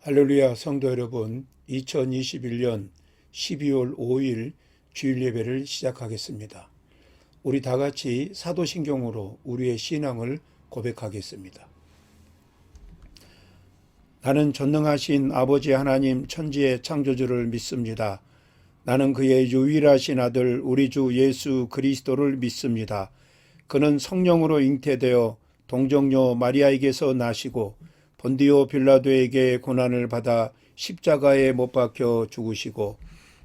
할렐루야 성도 여러분, 2021년 12월 5일 주일 예배를 시작하겠습니다. 우리 다 같이 사도신경으로 우리의 신앙을 고백하겠습니다. 나는 전능하신 아버지 하나님 천지의 창조주를 믿습니다. 나는 그의 유일하신 아들 우리 주 예수 그리스도를 믿습니다. 그는 성령으로 잉태되어 동정녀 마리아에게서 나시고 본디오 빌라도에게 고난을 받아 십자가에 못 박혀 죽으시고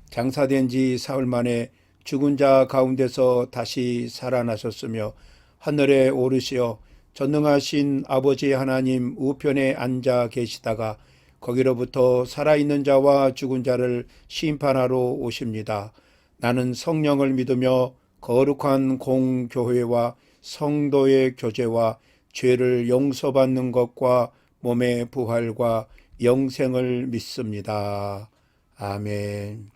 장사된 지 사흘 만에 죽은 자 가운데서 다시 살아나셨으며 하늘에 오르시어 전능하신 아버지 하나님 우편에 앉아 계시다가 거기로부터 살아있는 자와 죽은 자를 심판하러 오십니다. 나는 성령을 믿으며 거룩한 공교회와 성도의 교제와 죄를 용서받는 것과 몸의 부활과 영생을 믿습니다. 아멘.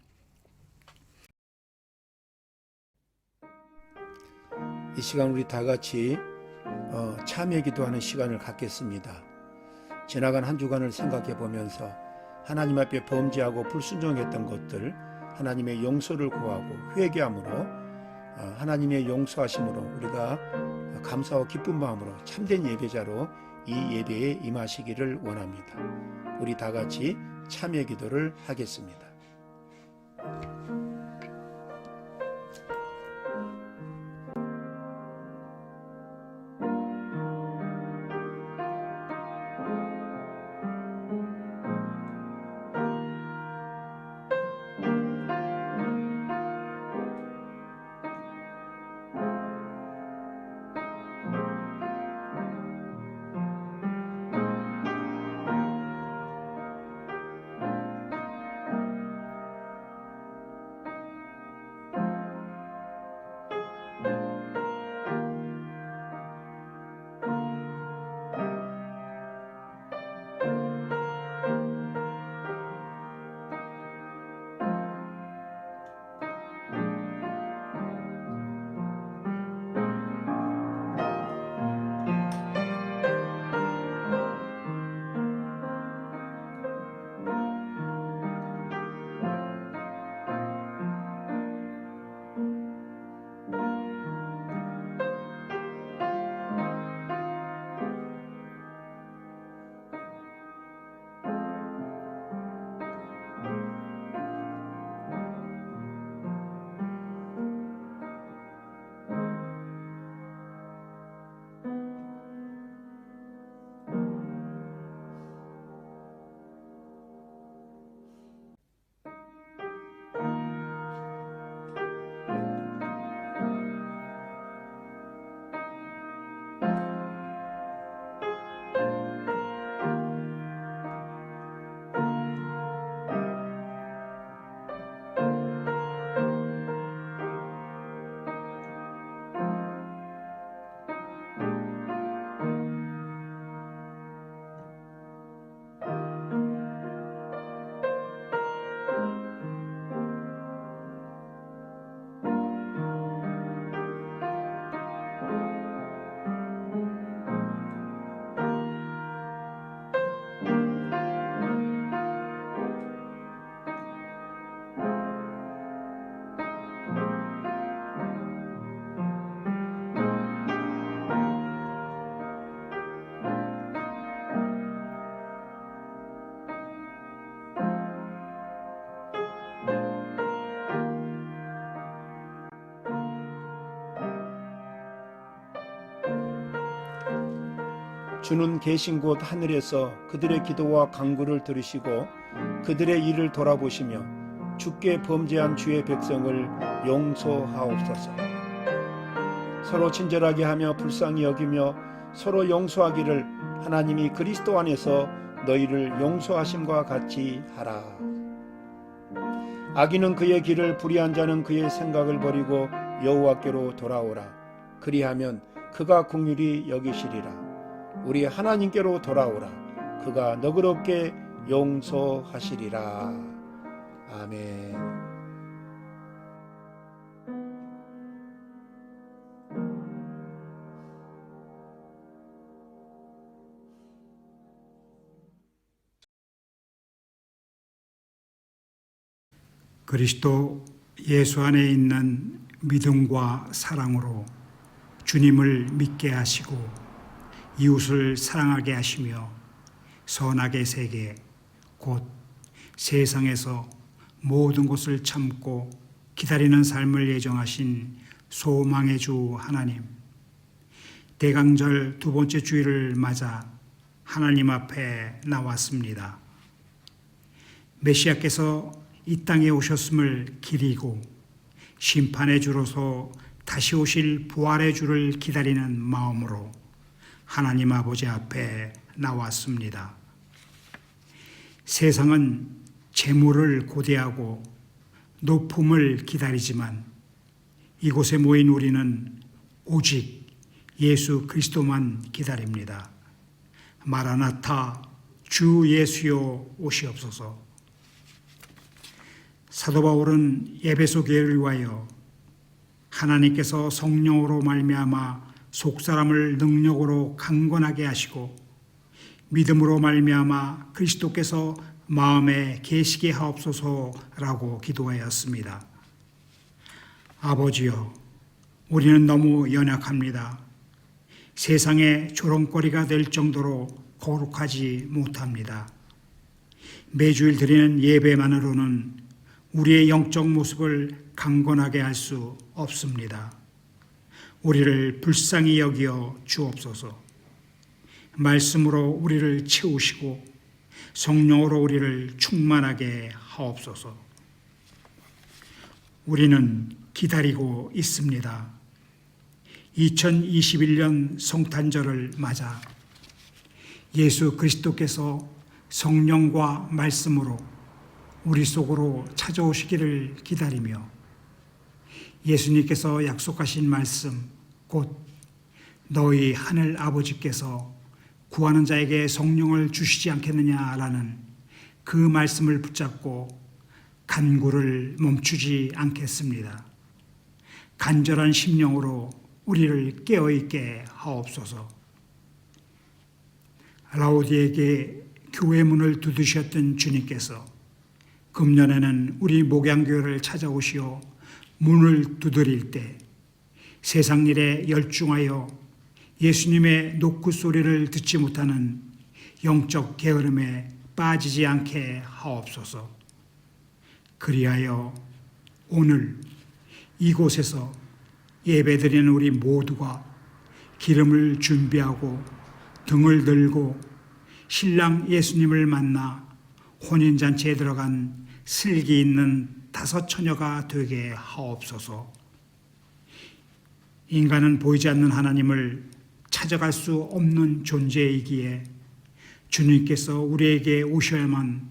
이 시간 우리 다 같이 참여 기도하는 시간을 갖겠습니다. 지나간 한 주간을 생각해 보면서 하나님 앞에 범죄하고 불순종했던 것들 하나님의 용서를 구하고 회개함으로 하나님의 용서하심으로 우리가 감사와 기쁜 마음으로 참된 예배자로 이 예배에 임하시기를 원합니다. 우리 다 같이 참여 기도를 하겠습니다. 주는 계신 곳 하늘에서 그들의 기도와 간구를 들으시고 그들의 일을 돌아보시며 주께 범죄한 주의 백성을 용서하옵소서. 서로 친절하게 하며 불쌍히 여기며 서로 용서하기를 하나님이 그리스도 안에서 너희를 용서하심과 같이 하라. 악인은 그의 길을 불의한 자는 그의 생각을 버리고 여호와께로 돌아오라. 그리하면 그가 긍휼히 여기시리라. 우리 하나님께로 돌아오라. 그가 너그럽게 용서하시리라. 아멘. 그리스도 예수 안에 있는 믿음과 사랑으로 주님을 믿게 하시고 이웃을 사랑하게 하시며 선악의 세계 곧 세상에서 모든 것을 참고 기다리는 삶을 예정하신 소망의 주 하나님, 대강절 두 번째 주일을 맞아 하나님 앞에 나왔습니다. 메시아께서 이 땅에 오셨음을 기리고 심판의 주로서 다시 오실 부활의 주를 기다리는 마음으로 하나님 아버지 앞에 나왔습니다. 세상은 재물을 고대하고 높음을 기다리지만 이곳에 모인 우리는 오직 예수 그리스도만 기다립니다. 마라나타 주 예수여 오시옵소서. 사도 바울은 에베소 교회를 위하여 하나님께서 성령으로 말미암아 속사람을 능력으로 강건하게 하시고 믿음으로 말미암아 그리스도께서 마음에 계시게 하옵소서라고 기도하였습니다. 아버지여, 우리는 너무 연약합니다. 세상의 조롱거리가 될 정도로 거룩하지 못합니다. 매주일 드리는 예배만으로는 우리의 영적 모습을 강건하게 할 수 없습니다. 우리를 불쌍히 여기어 주옵소서. 말씀으로 우리를 채우시고 성령으로 우리를 충만하게 하옵소서. 우리는 기다리고 있습니다. 2021년 성탄절을 맞아 예수 그리스도께서 성령과 말씀으로 우리 속으로 찾아오시기를 기다리며 예수님께서 약속하신 말씀 곧 너희 하늘 아버지께서 구하는 자에게 성령을 주시지 않겠느냐라는 그 말씀을 붙잡고 간구를 멈추지 않겠습니다. 간절한 심령으로 우리를 깨어있게 하옵소서. 라오디에게 교회 문을 두드셨던 주님께서 금년에는 우리 목양교회를 찾아오시어 문을 두드릴 때 세상 일에 열중하여 예수님의 노크 소리를 듣지 못하는 영적 게으름에 빠지지 않게 하옵소서. 그리하여 오늘 이곳에서 예배드리는 우리 모두가 기름을 준비하고 등을 들고 신랑 예수님을 만나 혼인잔치에 들어간 슬기 있는 다섯 처녀가 되게 하옵소서. 인간은 보이지 않는 하나님을 찾아갈 수 없는 존재이기에 주님께서 우리에게 오셔야만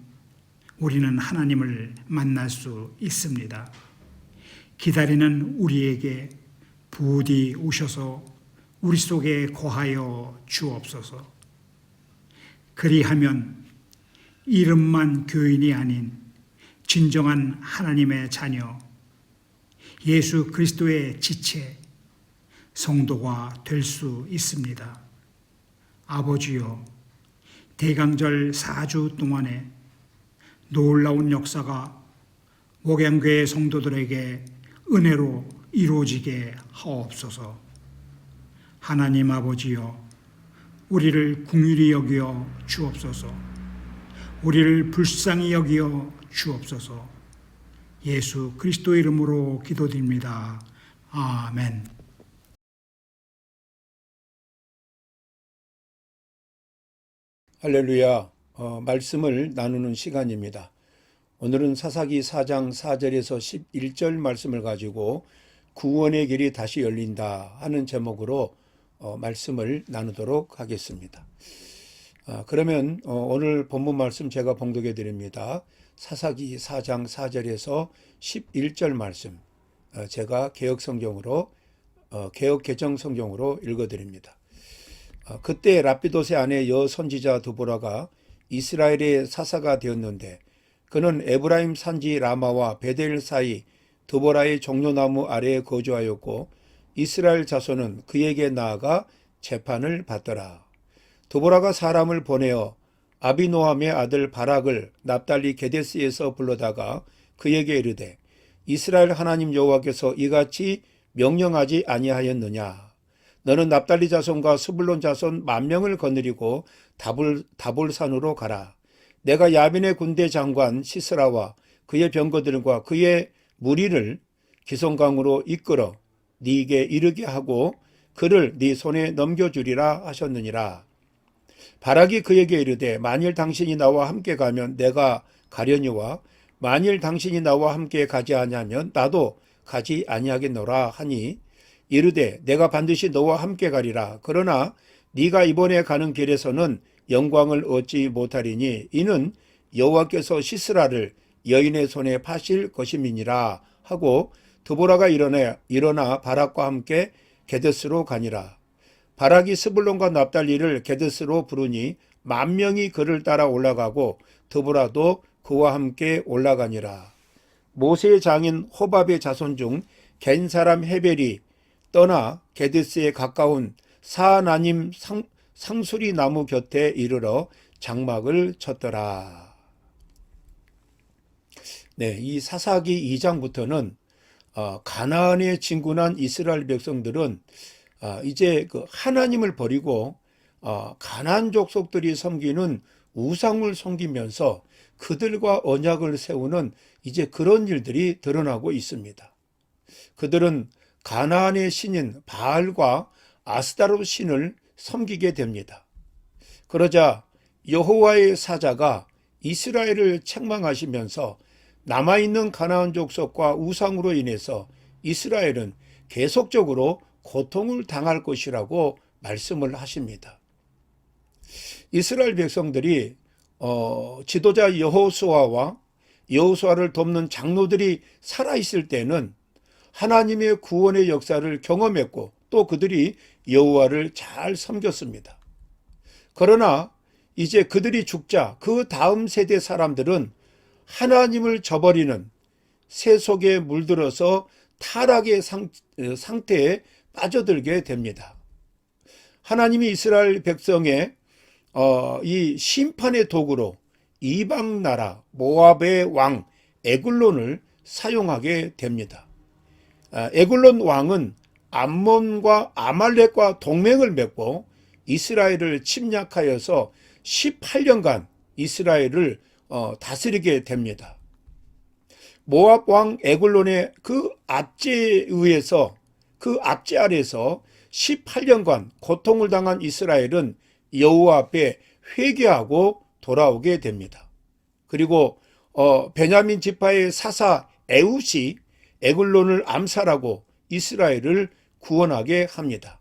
우리는 하나님을 만날 수 있습니다. 기다리는 우리에게 부디 오셔서 우리 속에 거하여 주옵소서. 그리하면 이름만 교인이 아닌 진정한 하나님의 자녀, 예수 그리스도의 지체, 성도가 될 수 있습니다. 아버지여, 대강절 4주 동안에 놀라운 역사가 목양교회 성도들에게 은혜로 이루어지게 하옵소서. 하나님 아버지여, 우리를 긍휼히 여기어 주옵소서. 우리를 불쌍히 여기어 주옵소서. 예수 그리스도 이름으로 기도드립니다. 아멘. 할렐루야. 말씀을 나누는 시간입니다. 오늘은 사사기 4장 4절에서 11절 말씀을 가지고 구원의 길이 다시 열린다 하는 제목으로 말씀을 나누도록 하겠습니다. 그러면 오늘 본문 말씀 제가 봉독해 드립니다. 사사기 4장 4절에서 11절 말씀 제가 개혁성경으로 개혁개정성경으로 읽어드립니다. 그때 라피도스의 아내 여선지자 드보라가 이스라엘의 사사가 되었는데 그는 에브라임 산지 라마와 베델 사이 드보라의 종려나무 아래에 거주하였고 이스라엘 자손은 그에게 나아가 재판을 받더라. 드보라가 사람을 보내어 아비노함의 아들 바락을 납달리 게데스에서 불러다가 그에게 이르되 이스라엘 하나님 여호와께서 이같이 명령하지 아니하였느냐. 너는 납달리 자손과 스불론 자손 10,000명을 거느리고 다볼산으로 가라. 내가 야빈의 군대 장관 시스라와 그의 병거들과 그의 무리를 기송강으로 이끌어 네게 이르게 하고 그를 네 손에 넘겨주리라 하셨느니라. 바락이 그에게 이르되 만일 당신이 나와 함께 가면 내가 가려니와 만일 당신이 나와 함께 가지 아니하면 나도 가지 아니하겠노라 하니 이르되 내가 반드시 너와 함께 가리라. 그러나 네가 이번에 가는 길에서는 영광을 얻지 못하리니 이는 여호와께서 시스라를 여인의 손에 파실 것임이니라 하고 드보라가 일어나 바락과 함께 게데스로 가니라. 바락이 스불론과 납달리를 게데스로 부르니 10,000명이 그를 따라 올라가고 드보라도 그와 함께 올라가니라. 모세의 장인 호밥의 자손 중 겐 사람 헤벨이 떠나 게데스에 가까운 사나님 상수리 나무 곁에 이르러 장막을 쳤더라. 네, 이 사사기 2장부터는 가나안에 진군한 이스라엘 백성들은 이제 그 하나님을 버리고 가나안 족속들이 섬기는 우상을 섬기면서 그들과 언약을 세우는 이제 그런 일들이 드러나고 있습니다. 그들은 가나안의 신인 바알과 아스타롯 신을 섬기게 됩니다. 그러자 여호와의 사자가 이스라엘을 책망하시면서 남아있는 가나안 족속과 우상으로 인해서 이스라엘은 계속적으로 고통을 당할 것이라고 말씀을 하십니다. 이스라엘 백성들이 지도자 여호수아와 여호수아를 돕는 장로들이 살아있을 때는 하나님의 구원의 역사를 경험했고 또 그들이 여호와를 잘 섬겼습니다. 그러나 이제 그들이 죽자 그 다음 세대 사람들은 하나님을 저버리는 새 속에 물들어서 타락의 상태에 빠져들게 됩니다. 하나님이 이스라엘 백성의 이 심판의 도구로 이방 나라 모압의 왕 에글론을 사용하게 됩니다. 에글론 왕은 암몬과 아말렉과 동맹을 맺고 이스라엘을 침략하여서 18년간 이스라엘을 다스리게 됩니다. 모압 왕 에글론의 그 압제에 의해서 그 압제 아래서 18년간 고통을 당한 이스라엘은 여호와 앞에 회개하고 돌아오게 됩니다. 그리고 베냐민 지파의 사사 에훗이 에글론을 암살하고 이스라엘을 구원하게 합니다.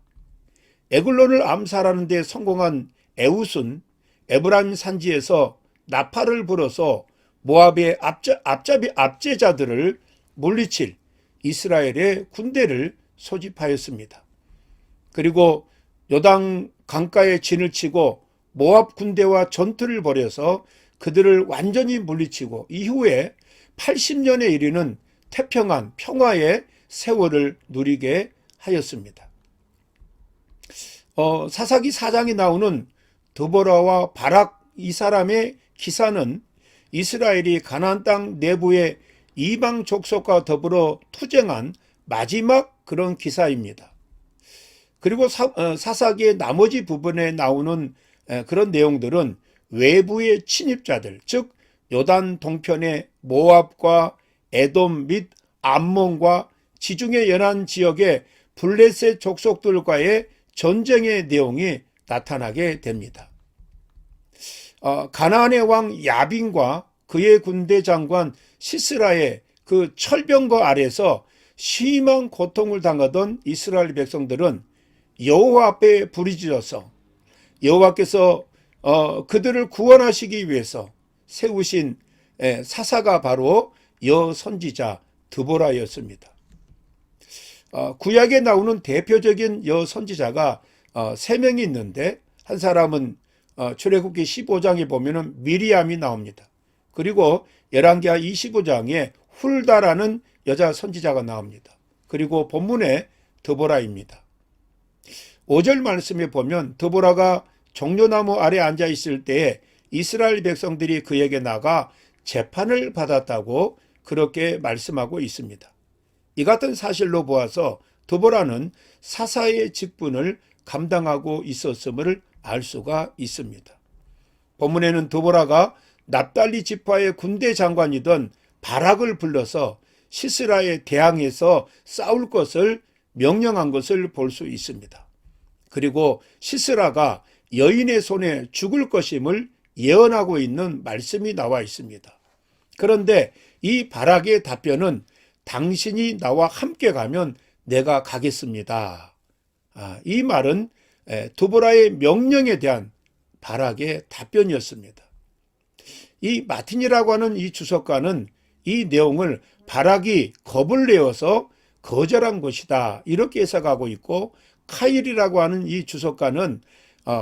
에글론을 암살하는 데 성공한 에훗은 에브라임 산지에서 나팔을 불어서 모압의 압제자들을 물리칠 이스라엘의 군대를 소집하였습니다. 그리고 요단 강가에 진을 치고 모압 군대와 전투를 벌여서 그들을 완전히 물리치고 이후에 80년에 이르는 태평한 평화의 세월을 누리게 하였습니다. 사사기 4장에 나오는 드보라와 바락 이 사람의 기사는 이스라엘이 가나안 땅 내부의 이방 족속과 더불어 투쟁한 마지막 그런 기사입니다. 그리고 사사기의 나머지 부분에 나오는 그런 내용들은 외부의 침입자들, 즉 요단 동편의 모압과 에돔 및 암몬과 지중해 연안 지역의 블레셋 족속들과의 전쟁의 내용이 나타나게 됩니다. 가나안의 왕 야빈과 그의 군대 장관 시스라의 그 철병거 아래서 심한 고통을 당하던 이스라엘 백성들은 여호와 앞에 부르짖어서 여호와께서 그들을 구원하시기 위해서 세우신 사사가 바로 여선지자 드보라였습니다. 구약에 나오는 대표적인 여선지자가 3명이 있는데 한 사람은 출애굽기 15장에 보면은 미리암이 나옵니다. 그리고 열왕기하 25장에 훌다라는 여자 선지자가 나옵니다. 그리고 본문에 드보라입니다. 5절 말씀에 보면 드보라가 종려나무 아래 앉아 있을 때에 이스라엘 백성들이 그에게 나가 재판을 받았다고 그렇게 말씀하고 있습니다. 이 같은 사실로 보아서 드보라는 사사의 직분을 감당하고 있었음을 알 수가 있습니다. 본문에는 드보라가 납달리 지파의 군대 장관이던 바락을 불러서 시스라에 대항해서 싸울 것을 명령한 것을 볼 수 있습니다. 그리고 시스라가 여인의 손에 죽을 것임을 예언하고 있는 말씀이 나와 있습니다. 그런데 이 바락의 답변은 당신이 나와 함께 가면 내가 가겠습니다. 이 말은 드보라의 명령에 대한 바락의 답변이었습니다. 이 마틴이라고 하는 이 주석가는 이 내용을 바락이 겁을 내어서 거절한 것이다 이렇게 해석하고 있고, 카일이라고 하는 이 주석가는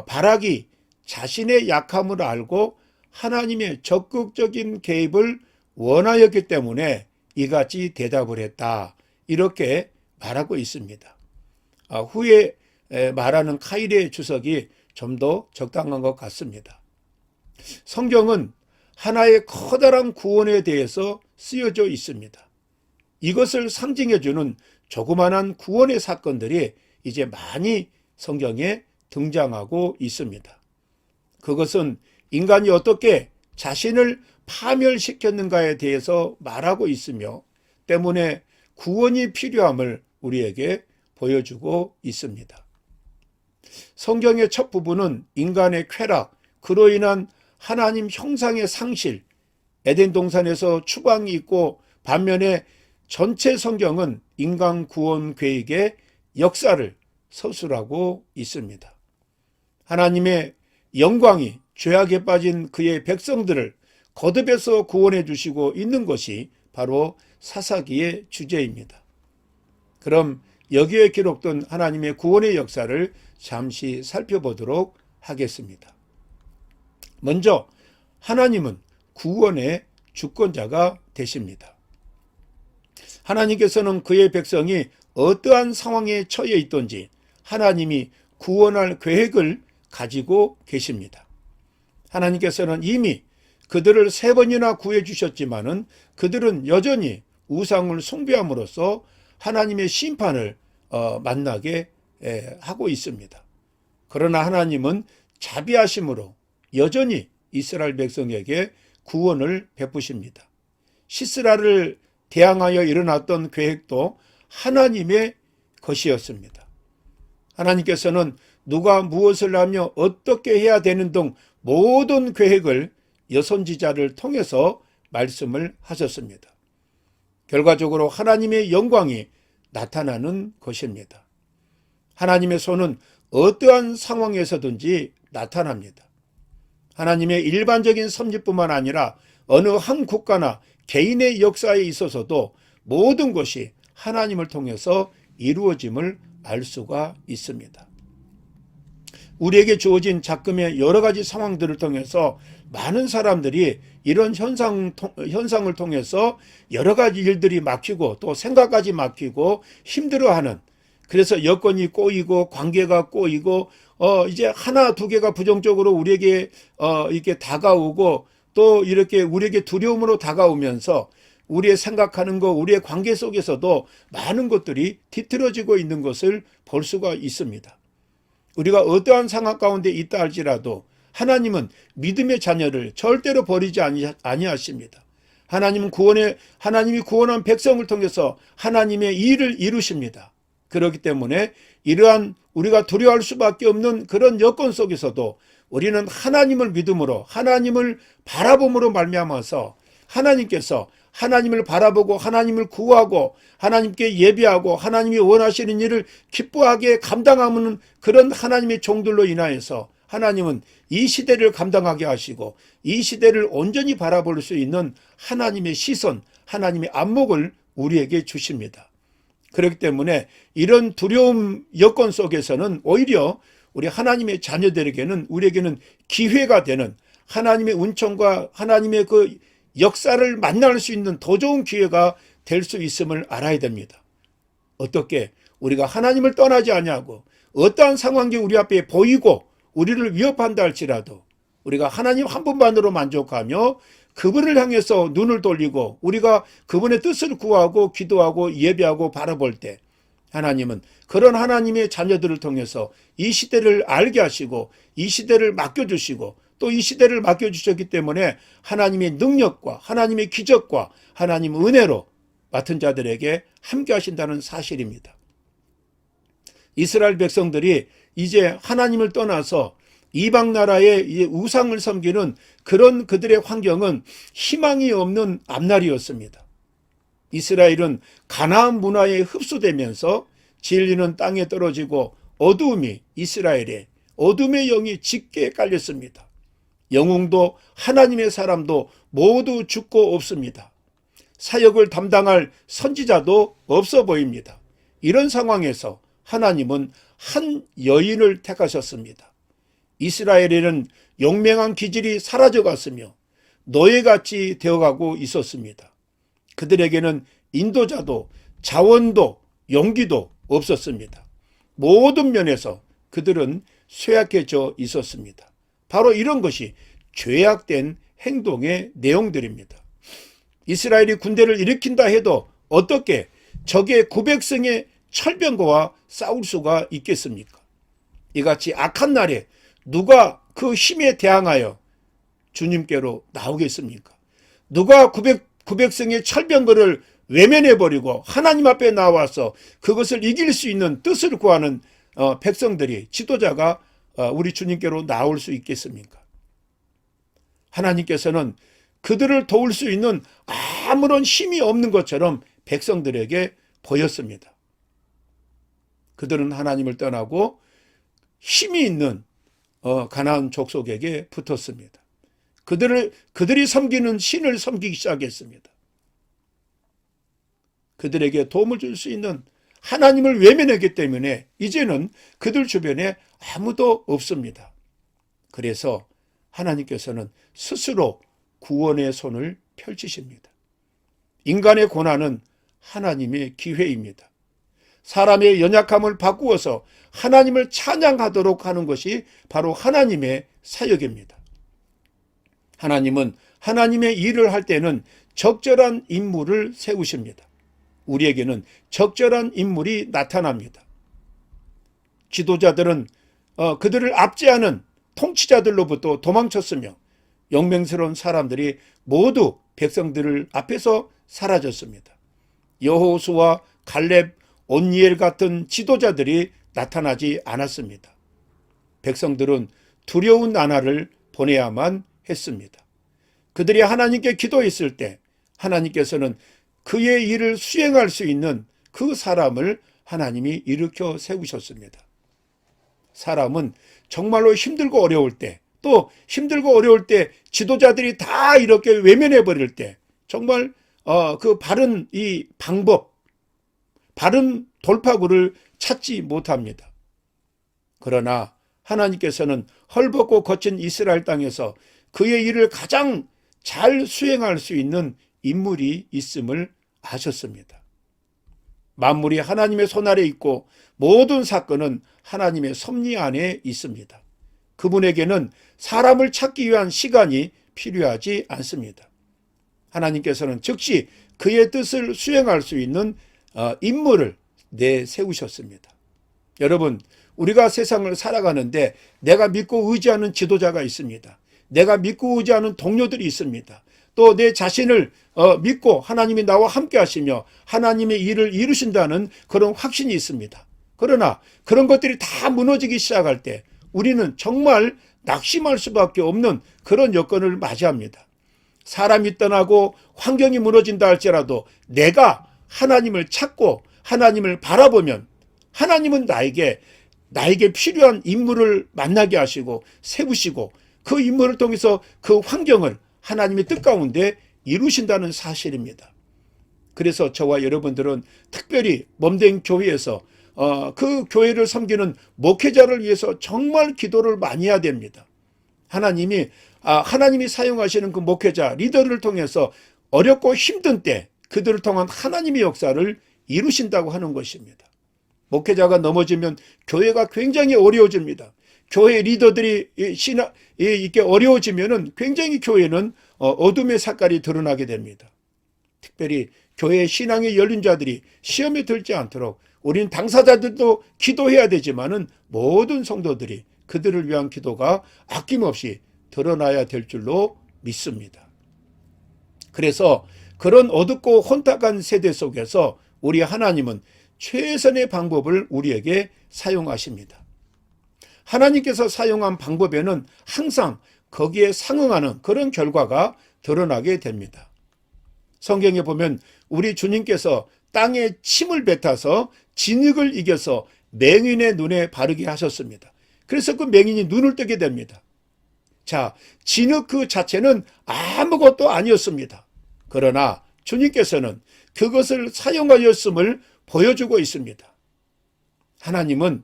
바락이 자신의 약함을 알고 하나님의 적극적인 개입을 원하였기 때문에 이같이 대답을 했다 이렇게 말하고 있습니다. 후에 말하는 카일의 주석이 좀 더 적당한 것 같습니다. 성경은 하나의 커다란 구원에 대해서 쓰여져 있습니다. 이것을 상징해주는 조그만한 구원의 사건들이 이제 많이 성경에 등장하고 있습니다. 그것은 인간이 어떻게 자신을 파멸시켰는가에 대해서 말하고 있으며 때문에 구원이 필요함을 우리에게 보여주고 있습니다. 성경의 첫 부분은 인간의 쾌락, 그로 인한 하나님 형상의 상실, 에덴 동산에서 추방이 있고, 반면에 전체 성경은 인간 구원 계획의 역사를 서술하고 있습니다. 하나님의 영광이 죄악에 빠진 그의 백성들을 거듭해서 구원해 주시고 있는 것이 바로 사사기의 주제입니다. 그럼 여기에 기록된 하나님의 구원의 역사를 잠시 살펴보도록 하겠습니다. 먼저 하나님은 구원의 주권자가 되십니다. 하나님께서는 그의 백성이 어떠한 상황에 처해 있든지 하나님이 구원할 계획을 가지고 계십니다. 하나님께서는 이미 그들을 3번이나 구해 주셨지만은 그들은 여전히 우상을 숭배함으로써 하나님의 심판을 만나게 하고 있습니다. 그러나 하나님은 자비하심으로 여전히 이스라엘 백성에게 구원을 베푸십니다. 시스라를 대항하여 일어났던 계획도 하나님의 것이었습니다. 하나님께서는 누가 무엇을 하며 어떻게 해야 되는 등 모든 계획을 여선지자를 통해서 말씀을 하셨습니다. 결과적으로 하나님의 영광이 나타나는 것입니다. 하나님의 손은 어떠한 상황에서든지 나타납니다. 하나님의 일반적인 섭리뿐만 아니라 어느 한 국가나 개인의 역사에 있어서도 모든 것이 하나님을 통해서 이루어짐을 알 수가 있습니다. 우리에게 주어진 작금의 여러 가지 상황들을 통해서 많은 사람들이 이런 현상을 통해서 여러 가지 일들이 막히고 또 생각까지 막히고 힘들어하는, 그래서 여건이 꼬이고 관계가 꼬이고 이제 하나 두 개가 부정적으로 우리에게 이렇게 다가오고 또 이렇게 우리에게 두려움으로 다가오면서 우리의 생각하는 것, 우리의 관계 속에서도 많은 것들이 뒤틀어지고 있는 것을 볼 수가 있습니다. 우리가 어떠한 상황 가운데 있다 할지라도 하나님은 믿음의 자녀를 절대로 버리지 아니하십니다. 하나님이 구원한 백성을 통해서 하나님의 일을 이루십니다. 그렇기 때문에 이러한 우리가 두려워할 수밖에 없는 그런 여건 속에서도 우리는 하나님을 믿음으로, 하나님을 바라봄으로 말미암아서 하나님께서 하나님을 바라보고 하나님을 구하고 하나님께 예배하고 하나님이 원하시는 일을 기뻐하게 감당하는 그런 하나님의 종들로 인하여서 하나님은 이 시대를 감당하게 하시고 이 시대를 온전히 바라볼 수 있는 하나님의 시선, 하나님의 안목을 우리에게 주십니다. 그렇기 때문에 이런 두려움 여건 속에서는 오히려 우리 하나님의 자녀들에게는, 우리에게는 기회가 되는 하나님의 은총과 하나님의 그 역사를 만날 수 있는 더 좋은 기회가 될 수 있음을 알아야 됩니다. 어떻게 우리가 하나님을 떠나지 아니하고 어떠한 상황이 우리 앞에 보이고 우리를 위협한다 할지라도 우리가 하나님 한 분만으로 만족하며 그분을 향해서 눈을 돌리고 우리가 그분의 뜻을 구하고 기도하고 예배하고 바라볼 때 하나님은 그런 하나님의 자녀들을 통해서 이 시대를 알게 하시고 이 시대를 맡겨주시고 또 이 시대를 맡겨주셨기 때문에 하나님의 능력과 하나님의 기적과 하나님의 은혜로 맡은 자들에게 함께 하신다는 사실입니다. 이스라엘 백성들이 이제 하나님을 떠나서 이방 나라의 우상을 섬기는 그런 그들의 환경은 희망이 없는 앞날이었습니다. 이스라엘은 가나안 문화에 흡수되면서 진리는 땅에 떨어지고 어두움이 이스라엘에 어둠의 영이 짙게 깔렸습니다. 영웅도 하나님의 사람도 모두 죽고 없습니다. 사역을 담당할 선지자도 없어 보입니다. 이런 상황에서 하나님은 한 여인을 택하셨습니다. 이스라엘에는 용맹한 기질이 사라져갔으며 노예같이 되어가고 있었습니다. 그들에게는 인도자도 자원도 용기도 없었습니다. 모든 면에서 그들은 쇠약해져 있었습니다. 바로 이런 것이 죄악된 행동의 내용들입니다. 이스라엘이 군대를 일으킨다 해도 어떻게 적의 900성의 철병거와 싸울 수가 있겠습니까? 이같이 악한 날에 누가 그 힘에 대항하여 주님께로 나오겠습니까? 누가 900성의 철병거를 외면해버리고 하나님 앞에 나와서 그것을 이길 수 있는 뜻을 구하는 백성들이 지도자가 우리 주님께로 나올 수 있겠습니까? 하나님께서는 그들을 도울 수 있는 아무런 힘이 없는 것처럼 백성들에게 보였습니다. 그들은 하나님을 떠나고 힘이 있는 가나안 족속에게 붙었습니다. 그들이 섬기는 신을 섬기기 시작했습니다. 그들에게 도움을 줄 수 있는 하나님을 외면했기 때문에 이제는 그들 주변에 아무도 없습니다. 그래서 하나님께서는 스스로 구원의 손을 펼치십니다. 인간의 고난은 하나님의 기회입니다. 사람의 연약함을 바꾸어서 하나님을 찬양하도록 하는 것이 바로 하나님의 사역입니다. 하나님은 하나님의 일을 할 때는 적절한 인물을 세우십니다. 우리에게는 적절한 인물이 나타납니다. 지도자들은 그들을 압제하는 통치자들로부터 도망쳤으며 용맹스러운 사람들이 모두 백성들을 앞에서 사라졌습니다. 여호수아, 갈렙, 온니엘 같은 지도자들이 나타나지 않았습니다. 백성들은 두려운 나날을 보내야만 했습니다. 그들이 하나님께 기도했을 때 하나님께서는 그의 일을 수행할 수 있는 그 사람을 하나님이 일으켜 세우셨습니다. 사람은 정말로 힘들고 어려울 때, 또 힘들고 어려울 때 지도자들이 다 이렇게 외면해 버릴 때 정말 그 바른 이 방법, 바른 돌파구를 찾지 못합니다. 그러나 하나님께서는 헐벗고 거친 이스라엘 땅에서 그의 일을 가장 잘 수행할 수 있는 인물이 있음을 아셨습니다. 만물이 하나님의 손 아래 있고 모든 사건은 하나님의 섭리 안에 있습니다. 그분에게는 사람을 찾기 위한 시간이 필요하지 않습니다. 하나님께서는 즉시 그의 뜻을 수행할 수 있는 인물을 내세우셨습니다. 여러분, 우리가 세상을 살아가는데 내가 믿고 의지하는 지도자가 있습니다. 내가 믿고 의지하는 동료들이 있습니다. 또 내 자신을 믿고 하나님이 나와 함께 하시며 하나님의 일을 이루신다는 그런 확신이 있습니다. 그러나 그런 것들이 다 무너지기 시작할 때 우리는 정말 낙심할 수밖에 없는 그런 여건을 맞이합니다. 사람이 떠나고 환경이 무너진다 할지라도 내가 하나님을 찾고 하나님을 바라보면 하나님은 나에게 필요한 인물을 만나게 하시고 세우시고 그 인물을 통해서 그 환경을 하나님의 뜻 가운데 이루신다는 사실입니다. 그래서 저와 여러분들은 특별히 몸된 교회에서 그 교회를 섬기는 목회자를 위해서 정말 기도를 많이 해야 됩니다. 하나님이 사용하시는 그 목회자, 리더를 통해서 어렵고 힘든 때 그들을 통한 하나님의 역사를 이루신다고 하는 것입니다. 목회자가 넘어지면 교회가 굉장히 어려워집니다. 교회 리더들이 이렇게 어려워지면은 굉장히 교회는 어둠의 색깔이 드러나게 됩니다. 특별히 교회 신앙의 열린 자들이 시험에 들지 않도록 우리는 당사자들도 기도해야 되지만은 모든 성도들이 그들을 위한 기도가 아낌없이 드러나야 될 줄로 믿습니다. 그래서 그런 어둡고 혼탁한 세대 속에서 우리 하나님은 최선의 방법을 우리에게 사용하십니다. 하나님께서 사용한 방법에는 항상 거기에 상응하는 그런 결과가 드러나게 됩니다. 성경에 보면 우리 주님께서 땅에 침을 뱉어서 진흙을 이겨서 맹인의 눈에 바르게 하셨습니다. 그래서 그 맹인이 눈을 뜨게 됩니다. 자, 진흙 그 자체는 아무것도 아니었습니다. 그러나 주님께서는 그것을 사용하였음을 보여주고 있습니다. 하나님은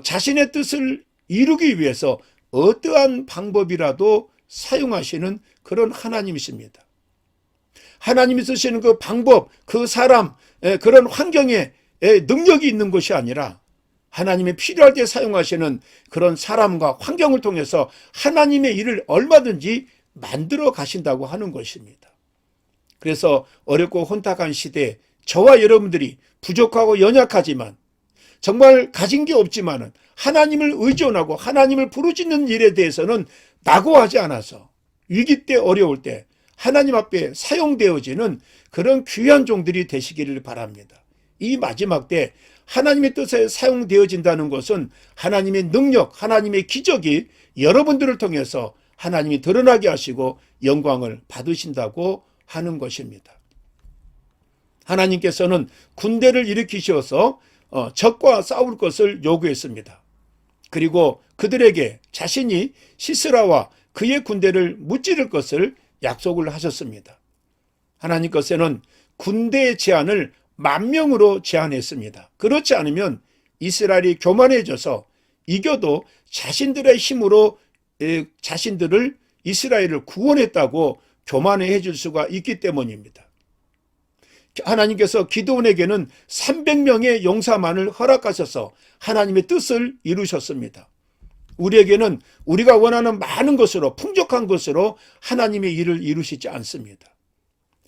자신의 뜻을 이루기 위해서 어떠한 방법이라도 사용하시는 그런 하나님이십니다. 하나님이 쓰시는 그 방법, 그 사람, 그런 환경에 능력이 있는 것이 아니라 하나님이 필요할 때 사용하시는 그런 사람과 환경을 통해서 하나님의 일을 얼마든지 만들어 가신다고 하는 것입니다. 그래서 어렵고 혼탁한 시대에 저와 여러분들이 부족하고 연약하지만 정말 가진 게 없지만은 하나님을 의존하고 하나님을 부르짖는 일에 대해서는 낙오하지 않아서 위기 때 어려울 때 하나님 앞에 사용되어지는 그런 귀한 종들이 되시기를 바랍니다. 이 마지막 때 하나님의 뜻에 사용되어진다는 것은 하나님의 능력, 하나님의 기적이 여러분들을 통해서 하나님이 드러나게 하시고 영광을 받으신다고 하는 것입니다. 하나님께서는 군대를 일으키셔서 적과 싸울 것을 요구했습니다. 그리고 그들에게 자신이 시스라와 그의 군대를 무찌를 것을 약속을 하셨습니다. 하나님께서는 군대의 제한을 10,000명으로 제한했습니다. 그렇지 않으면 이스라엘이 교만해져서 이겨도 자신들의 힘으로 자신들을 이스라엘을 구원했다고 교만해 줄 수가 있기 때문입니다. 하나님께서 기드온에게는 300명의 용사만을 허락하셔서 하나님의 뜻을 이루셨습니다. 우리에게는 우리가 원하는 많은 것으로 풍족한 것으로 하나님의 일을 이루시지 않습니다.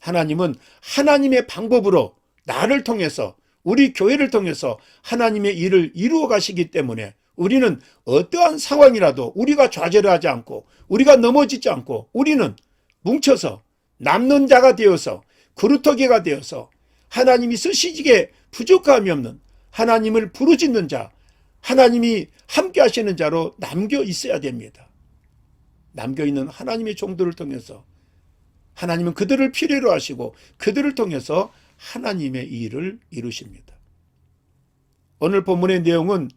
하나님은 하나님의 방법으로 나를 통해서 우리 교회를 통해서 하나님의 일을 이루어 가시기 때문에 우리는 어떠한 상황이라도 우리가 좌절을 하지 않고 우리가 넘어지지 않고 우리는 뭉쳐서 남는 자가 되어서 그루터기가 되어서 하나님이 쓰시기에 부족함이 없는 하나님을 부르짖는 자, 하나님이 함께 하시는 자로 남겨 있어야 됩니다. 남겨 있는 하나님의 종들을 통해서 하나님은 그들을 필요로 하시고 그들을 통해서 하나님의 일을 이루십니다. 오늘 본문의 내용은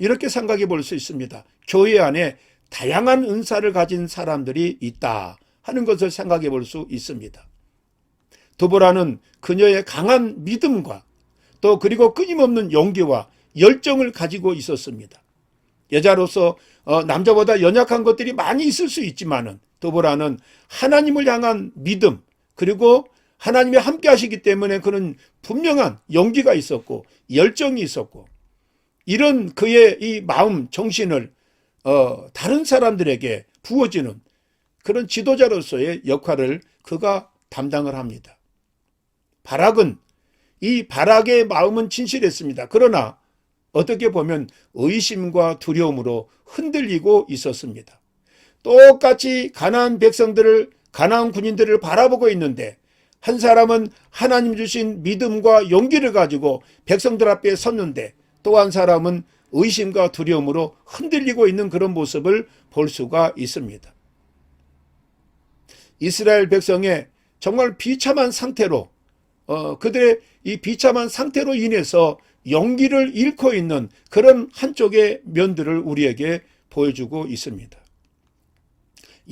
이렇게 생각해 볼 수 있습니다. 교회 안에 다양한 은사를 가진 사람들이 있다 하는 것을 생각해 볼 수 있습니다. 드보라는 그녀의 강한 믿음과 또 그리고 끊임없는 용기와 열정을 가지고 있었습니다. 여자로서 남자보다 연약한 것들이 많이 있을 수 있지만은 드보라는 하나님을 향한 믿음 그리고 하나님이 함께 하시기 때문에 그런 분명한 용기가 있었고 열정이 있었고 이런 그의 이 마음 정신을 다른 사람들에게 부어주는 그런 지도자로서의 역할을 그가 담당을 합니다. 바락은 이 바락의 마음은 진실했습니다. 그러나 어떻게 보면 의심과 두려움으로 흔들리고 있었습니다. 똑같이 가나안 백성들을 가나안 군인들을 바라보고 있는데 한 사람은 하나님 주신 믿음과 용기를 가지고 백성들 앞에 섰는데 또 한 사람은 의심과 두려움으로 흔들리고 있는 그런 모습을 볼 수가 있습니다. 이스라엘 백성의 정말 비참한 상태로 그들의 이 비참한 상태로 인해서 용기를 잃고 있는 그런 한쪽의 면들을 우리에게 보여주고 있습니다.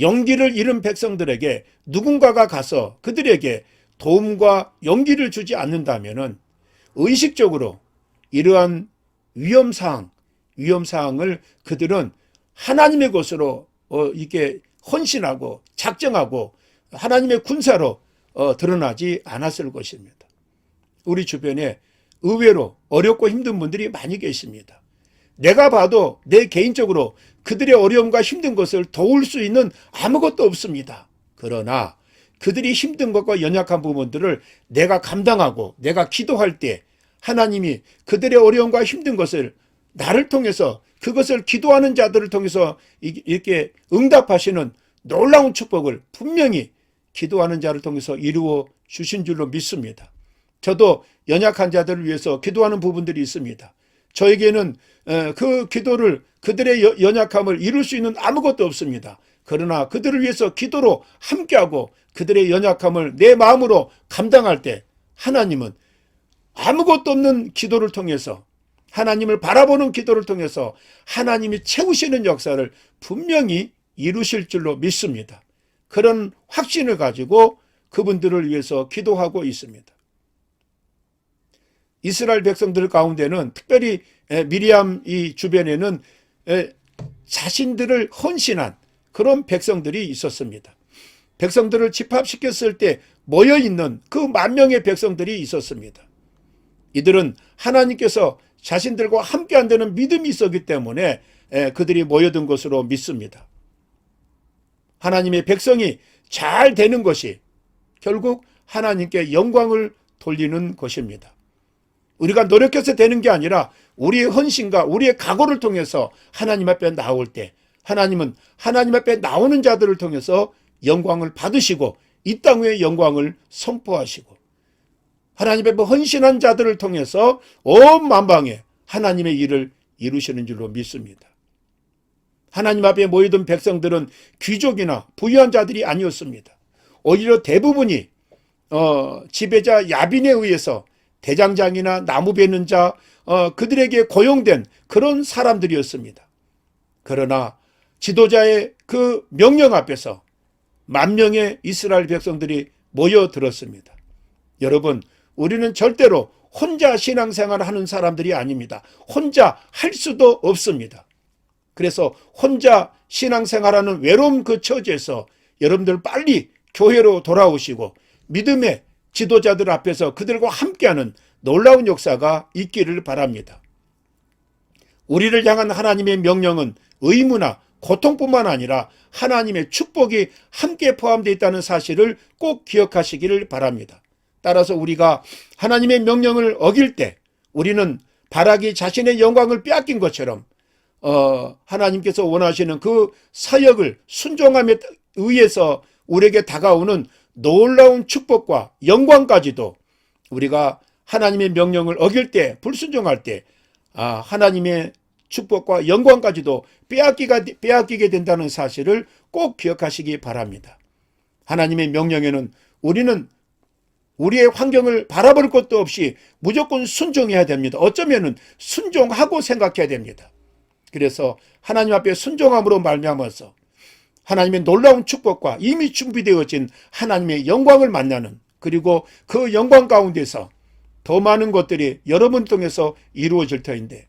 용기를 잃은 백성들에게 누군가가 가서 그들에게 도움과 용기를 주지 않는다면은 의식적으로 이러한 위험사항을 그들은 하나님의 것으로 이게 헌신하고 작정하고 하나님의 군사로 드러나지 않았을 것입니다. 우리 주변에 의외로 어렵고 힘든 분들이 많이 계십니다. 내가 봐도 내 개인적으로 그들의 어려움과 힘든 것을 도울 수 있는 아무것도 없습니다. 그러나 그들이 힘든 것과 연약한 부분들을 내가 감당하고 내가 기도할 때 하나님이 그들의 어려움과 힘든 것을 나를 통해서 그것을 기도하는 자들을 통해서 이렇게 응답하시는 놀라운 축복을 분명히 기도하는 자를 통해서 이루어 주신 줄로 믿습니다. 저도 연약한 자들을 위해서 기도하는 부분들이 있습니다. 저에게는 그 기도를 그들의 연약함을 이룰 수 있는 아무것도 없습니다. 그러나 그들을 위해서 기도로 함께하고 그들의 연약함을 내 마음으로 감당할 때 하나님은 아무것도 없는 기도를 통해서 하나님을 바라보는 기도를 통해서 하나님이 채우시는 역사를 분명히 이루실 줄로 믿습니다. 그런 확신을 가지고 그분들을 위해서 기도하고 있습니다. 이스라엘 백성들 가운데는 특별히 미리암 이 주변에는 자신들을 헌신한 그런 백성들이 있었습니다. 백성들을 집합시켰을 때 모여있는 그 10,000명의 백성들이 있었습니다. 이들은 하나님께서 자신들과 함께 한다는 믿음이 있었기 때문에 그들이 모여든 것으로 믿습니다. 하나님의 백성이 잘 되는 것이 결국 하나님께 영광을 돌리는 것입니다. 우리가 노력해서 되는 게 아니라 우리의 헌신과 우리의 각오를 통해서 하나님 앞에 나올 때 하나님은 하나님 앞에 나오는 자들을 통해서 영광을 받으시고 이 땅 위의 영광을 선포하시고 하나님 앞에 헌신한 자들을 통해서 온 만방에 하나님의 일을 이루시는 줄로 믿습니다. 하나님 앞에 모이던 백성들은 귀족이나 부유한 자들이 아니었습니다. 오히려 대부분이 지배자 야빈에 의해서 대장장이나 나무 베는 자 그들에게 고용된 그런 사람들이었습니다. 그러나 지도자의 그 명령 앞에서 10,000명의 이스라엘 백성들이 모여들었습니다. 여러분, 우리는 절대로 혼자 신앙생활을 하는 사람들이 아닙니다. 혼자 할 수도 없습니다. 그래서 혼자 신앙생활하는 외로움 그 처지에서 여러분들 빨리 교회로 돌아오시고 믿음의 지도자들 앞에서 그들과 함께하는 놀라운 역사가 있기를 바랍니다. 우리를 향한 하나님의 명령은 의무나 고통뿐만 아니라 하나님의 축복이 함께 포함되어 있다는 사실을 꼭 기억하시기를 바랍니다. 따라서 우리가 하나님의 명령을 어길 때 우리는 바락이 자신의 영광을 빼앗긴 것처럼 하나님께서 원하시는 그 사역을 순종함에 의해서 우리에게 다가오는 놀라운 축복과 영광까지도 우리가 하나님의 명령을 어길 때 불순종할 때 하나님의 축복과 영광까지도 빼앗기게 된다는 사실을 꼭 기억하시기 바랍니다. 하나님의 명령에는 우리는 우리의 환경을 바라볼 것도 없이 무조건 순종해야 됩니다. 어쩌면은 순종하고 생각해야 됩니다. 그래서 하나님 앞에 순종함으로 말미암아서 하나님의 놀라운 축복과 이미 준비되어진 하나님의 영광을 만나는, 그리고 그 영광 가운데서 더 많은 것들이 여러분을 통해서 이루어질 터인데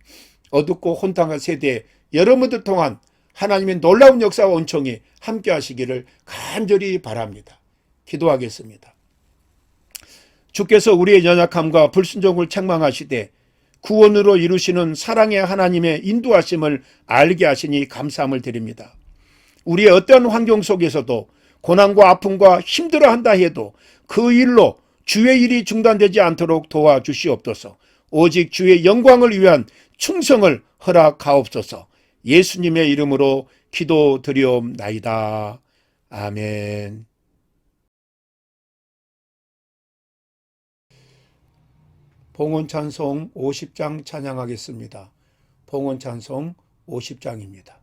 어둡고 혼탁한 세대에 여러분들 통한 하나님의 놀라운 역사와 은총이 함께 하시기를 간절히 바랍니다. 기도하겠습니다. 주께서 우리의 연약함과 불순종을 책망하시되 구원으로 이루시는 사랑의 하나님의 인도하심을 알게 하시니 감사함을 드립니다. 우리의 어떠한 환경 속에서도 고난과 아픔과 힘들어한다 해도 그 일로 주의 일이 중단되지 않도록 도와주시옵소서. 오직 주의 영광을 위한 충성을 허락하옵소서. 예수님의 이름으로 기도드리옵나이다. 아멘. 봉헌찬송 50장 찬양하겠습니다. 봉헌찬송 50장입니다.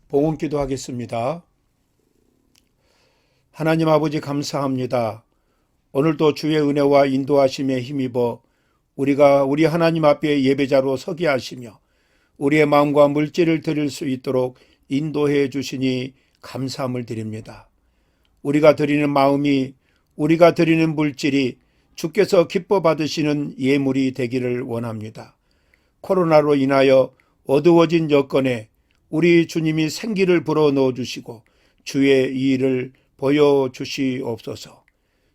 봉헌기도 하겠습니다. 하나님 아버지 감사합니다. 오늘도 주의 은혜와 인도하심에 힘입어 우리가 우리 하나님 앞에 예배자로 서게 하시며 우리의 마음과 물질을 드릴 수 있도록 인도해 주시니 감사함을 드립니다. 우리가 드리는 마음이, 우리가 드리는 물질이 주께서 기뻐 받으시는 예물이 되기를 원합니다. 코로나로 인하여 어두워진 여건에 우리 주님이 생기를 불어넣어 주시고 주의 일을 보여주시옵소서.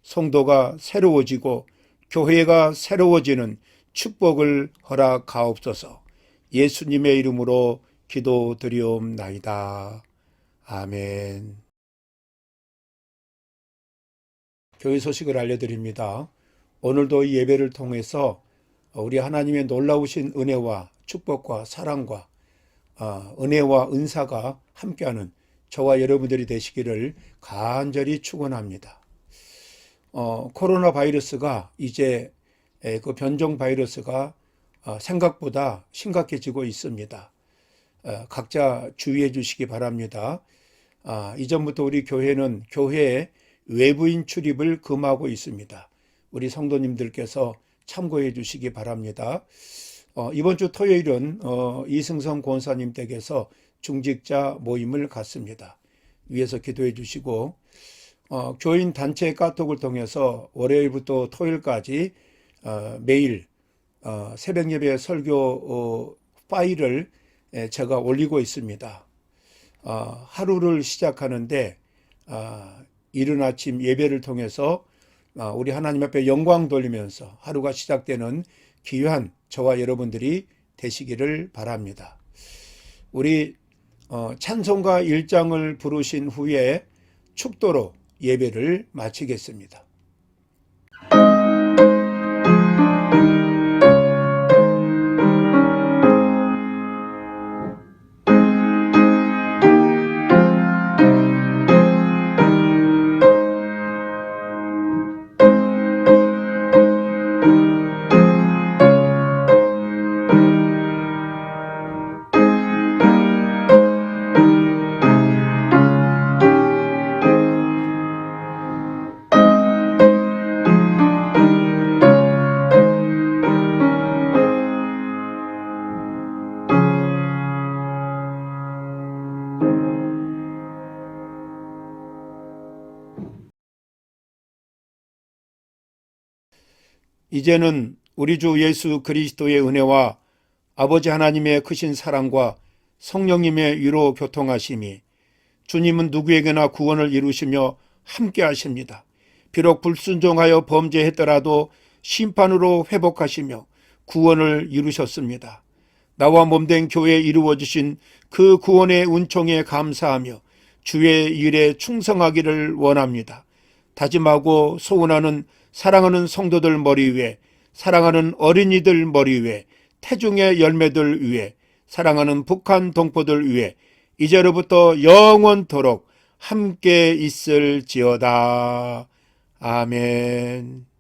성도가 새로워지고 교회가 새로워지는 축복을 허락하옵소서. 예수님의 이름으로 기도드리옵나이다. 아멘. 교회 소식을 알려드립니다. 오늘도 이 예배를 통해서 우리 하나님의 놀라우신 은혜와 축복과 사랑과 은혜와 은사가 함께하는 저와 여러분들이 되시기를 간절히 축원합니다. 코로나 바이러스가 이제 그 변종 바이러스가 생각보다 심각해지고 있습니다. 각자 주의해 주시기 바랍니다. 이전부터 우리 교회는 교회에 외부인 출입을 금하고 있습니다. 우리 성도님들께서 참고해 주시기 바랍니다. 이번 주 토요일은 이승성 권사님 댁에서 중직자 모임을 갖습니다. 위에서 기도해 주시고 교인 단체 카톡을 통해서 월요일부터 토요일까지 매일 새벽 예배 설교 파일을 제가 올리고 있습니다. 하루를 시작하는데 이른 아침 예배를 통해서 우리 하나님 앞에 영광 돌리면서 하루가 시작되는 귀한 저와 여러분들이 되시기를 바랍니다. 우리 찬송가 1장을 부르신 후에 축도로 예배를 마치겠습니다. 이제는 우리 주 예수 그리스도의 은혜와 아버지 하나님의 크신 사랑과 성령님의 위로 교통하심이 주님은 누구에게나 구원을 이루시며 함께 하십니다. 비록 불순종하여 범죄했더라도 심판으로 회복하시며 구원을 이루셨습니다. 나와 몸된 교회에 이루어지신 그 구원의 은총에 감사하며 주의 일에 충성하기를 원합니다. 다짐하고 소원하는 사랑하는 성도들 머리 위에, 사랑하는 어린이들 머리 위에, 태중의 열매들 위에, 사랑하는 북한 동포들 위에 이제로부터 영원토록 함께 있을지어다. 아멘.